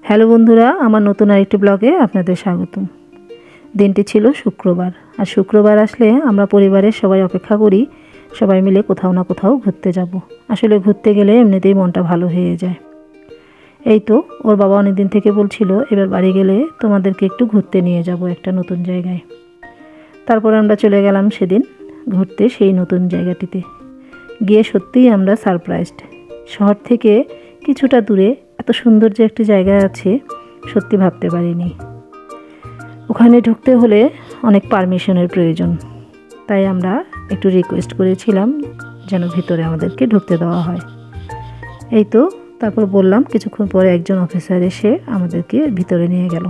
Hello বন্ধুরা, আমার নতুন আরেকটি ব্লগে আপনাদের স্বাগতম। দিনটি ছিল শুক্রবার, আর শুক্রবার আসলে আমরা পরিবারের সবাই অপেক্ষা করি সবাই মিলে কোথাও না কোথাও ঘুরতে যাব। আসলে ঘুরতে গেলে এমনিতেই মনটা ভালো হয়ে যায়। এই তো ওর বাবা অনেক দিন থেকে বলছিল এবার বাড়ি গেলে তোমাদেরকে একটু ঘুরতে নিয়ে যাব একটা নতুন জায়গায়। তারপর আমরা চলে গেলাম সেদিন ঘুরতে সেই নতুন জায়গাটিতে। গিয়ে সত্যিই আমরা সারপ্রাইজড। শহর থেকে কিছুটা দূরে এত সুন্দর যে একটি জায়গা আছে সত্যি ভাবতে পারিনি। ওখানে ঢুকতে হলে অনেক পারমিশনের প্রয়োজন, তাই আমরা একটু রিকোয়েস্ট করেছিলাম যেন ভিতরে আমাদেরকে ঢুকতে দেওয়া হয়। এই তো তারপর বললাম, কিছুক্ষণ পরে একজন অফিসার এসে আমাদেরকে ভিতরে নিয়ে গেল,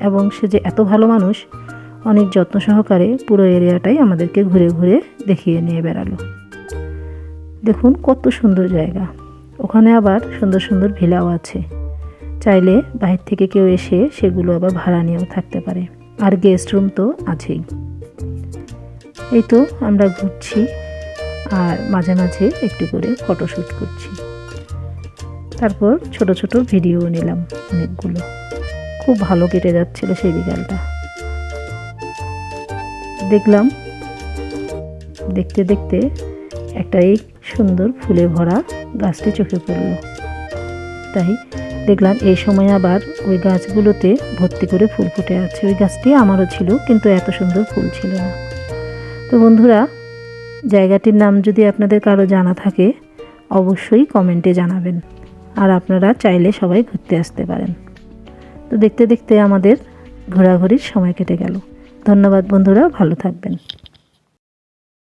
এবং সে যে এত ভালো মানুষ, অনেক যত্ন সহকারে পুরো এরিয়াটাই আমাদেরকে ঘুরে ঘুরে দেখিয়ে নিয়ে বেড়ালো। দেখুন কত সুন্দর জায়গা। ওখানে আবার সুন্দর সুন্দর ভিলাও আছে, চাইলে বাহির থেকে কেউ এসে সেগুলো আবার ভাড়া নিয়েও থাকতে পারে, আর গেস্ট রুম তো আছেই। এই তো আমরা ঘুরছি আর মাঝে মাঝে একটু করে ফটোশ্যুট করছি, তারপর ছোট ছোট ভিডিও নিলাম অনেকগুলো। খুব ভালো কেটে যাচ্ছিল সেই বিকালটা। দেখলাম দেখতে দেখতে একটা এই সুন্দর ফুলে ভরা গাছটি চোখে পড়ল, তাই দেখলাম এই সময় আবার ওই গাছগুলোতে ভর্তি করে ফুল ফুটে আছে। ওই গাছটি আমারও ছিল, কিন্তু এত সুন্দর ফুল ছিল না। তো বন্ধুরা, জায়গাটির নাম যদি আপনাদের কারো জানা থাকে অবশ্যই কমেন্টে জানাবেন, আর আপনারা চাইলে সবাই ঘুরতে আসতে পারেন। তো দেখতে দেখতে আমাদের ঘোরাঘুরির সময় কেটে গেল। ধন্যবাদ বন্ধুরা, ভালো থাকবেন।